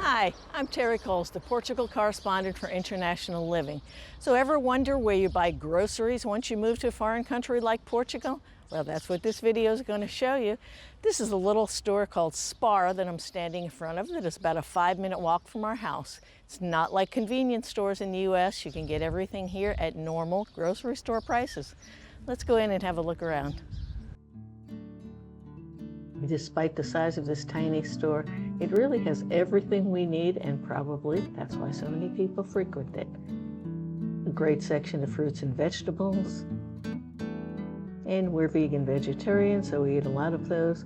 Hi, I'm Terry Coles, the Portugal correspondent for International Living. So ever wonder where you buy groceries once you move to a foreign country like Portugal? Well, that's what this video is going to show you. This is a little store called Spar that I'm standing in front of that is about a 5-minute walk from our house. It's not like convenience stores in the US. You can get everything here at normal grocery store prices. Let's go in and have a look around. Despite the size of this tiny store, it really has everything we need, and probably that's why so many people frequent it. A great section of fruits and vegetables. And we're vegan vegetarian, so we eat a lot of those.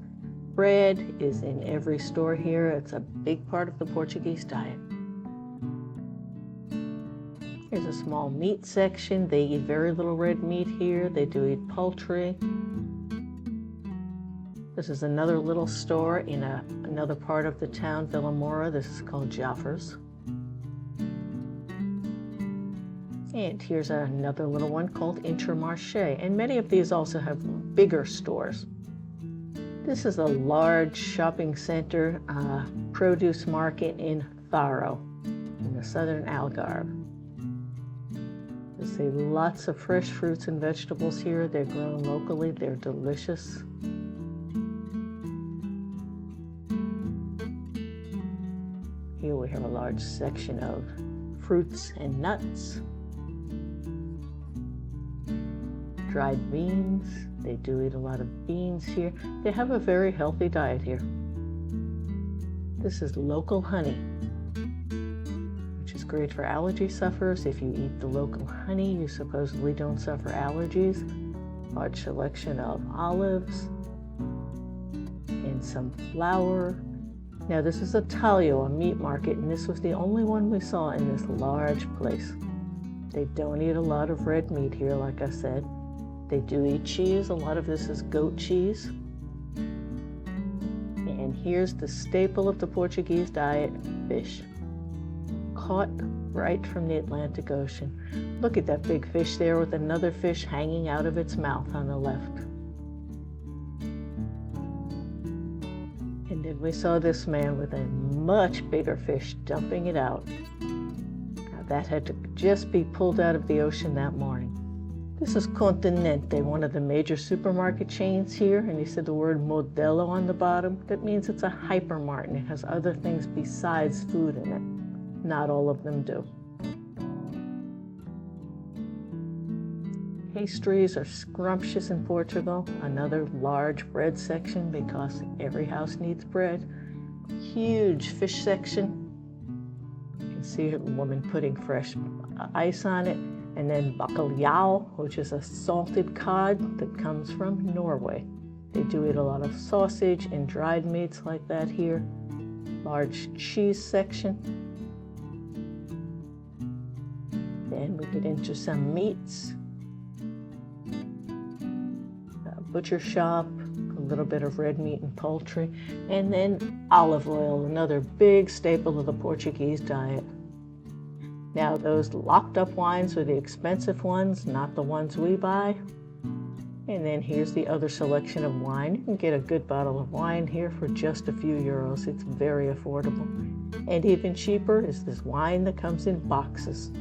Bread is in every store here. It's a big part of the Portuguese diet. Here's a small meat section. They eat very little red meat here. They do eat poultry. This is another little store in another part of the town, Vila Moura. This is called Jaffa's. And here's another little one called Intermarché. And many of these also have bigger stores. This is a large shopping center, produce market in Faro, in the southern Algarve. You see lots of fresh fruits and vegetables here. They're grown locally. They're delicious. Here we have a large section of fruits and nuts. Dried beans. They do eat a lot of beans here. They have a very healthy diet here. This is local honey, which is great for allergy sufferers. If you eat the local honey, you supposedly don't suffer allergies. Large selection of olives and some flour. Now this is Italia, a meat market, and this was the only one we saw in this large place. They don't eat a lot of red meat here, like I said. They do eat cheese. A lot of this is goat cheese. And here's the staple of the Portuguese diet, fish. Caught right from the Atlantic Ocean. Look at that big fish there with another fish hanging out of its mouth on the left. And then we saw this man with a much bigger fish dumping it out. Now that had to just be pulled out of the ocean that morning. This is Continente, one of the major supermarket chains here, and you see the word Modelo on the bottom. That means it's a hypermart and it has other things besides food in it. Not all of them do. Pastries are scrumptious in Portugal. Another large bread section because every house needs bread. Huge fish section. You can see a woman putting fresh ice on it. And then bacalhau, which is a salted cod that comes from Norway. They do eat a lot of sausage and dried meats like that here. Large cheese section. Then we get into some meats. Butcher shop, a little bit of red meat and poultry, and then olive oil, another big staple of the Portuguese diet. Now those locked up wines are the expensive ones, not the ones we buy. And then here's the other selection of wine. You can get a good bottle of wine here for just a few euros. It's very affordable. And even cheaper is this wine that comes in boxes.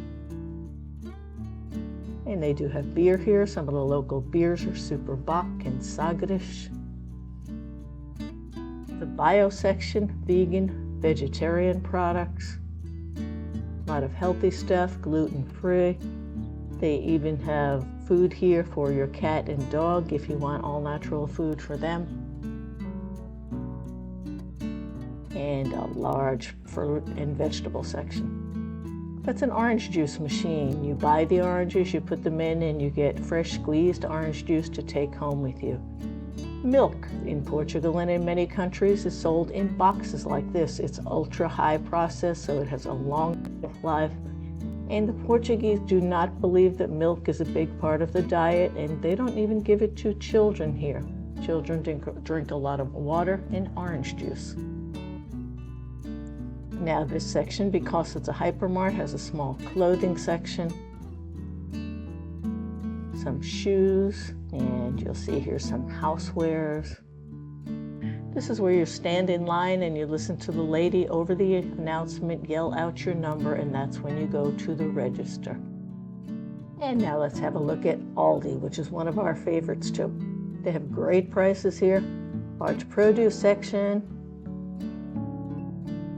And they do have beer here. Some of the local beers are Super Bock and Sagres. The bio section, vegan, vegetarian products. A lot of healthy stuff, gluten-free. They even have food here for your cat and dog if you want all natural food for them. And a large fruit and vegetable section. That's an orange juice machine. You buy the oranges, you put them in, and you get fresh squeezed orange juice to take home with you. Milk in Portugal and in many countries is sold in boxes like this. It's ultra high processed, so it has a long life. And the Portuguese do not believe that milk is a big part of the diet, and they don't even give it to children here. Children drink a lot of water and orange juice. Now this section, because it's a hypermart, has a small clothing section, some shoes, and you'll see here some housewares. This is where you stand in line and you listen to the lady over the announcement yell out your number, and that's when you go to the register. And now let's have a look at Aldi, which is one of our favorites too. They have great prices here. Large produce section.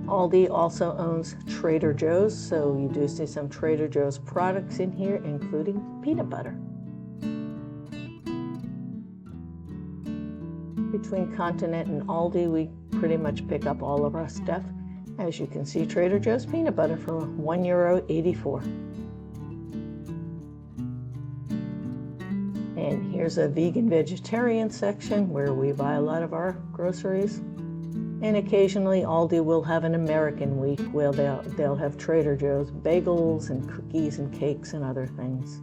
Aldi also owns Trader Joe's, so you do see some Trader Joe's products in here, including peanut butter. Between Continente and Aldi, we pretty much pick up all of our stuff. As you can see, Trader Joe's peanut butter for €1.84. And here's a vegan-vegetarian section where we buy a lot of our groceries. And occasionally Aldi will have an American week where they'll have Trader Joe's bagels and cookies and cakes and other things.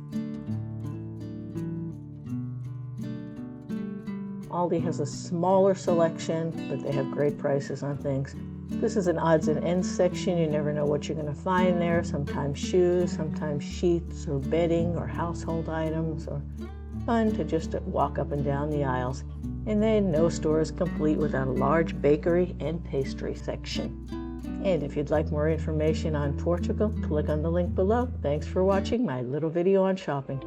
Aldi has a smaller selection, but they have great prices on things. This is an odds and ends section. You never know what you're going to find there. Sometimes shoes, sometimes sheets or bedding or household items, or fun to just walk up and down the aisles. And then no store is complete without a large bakery and pastry section. And if you'd like more information on Portugal, click on the link below. Thanks for watching my little video on shopping.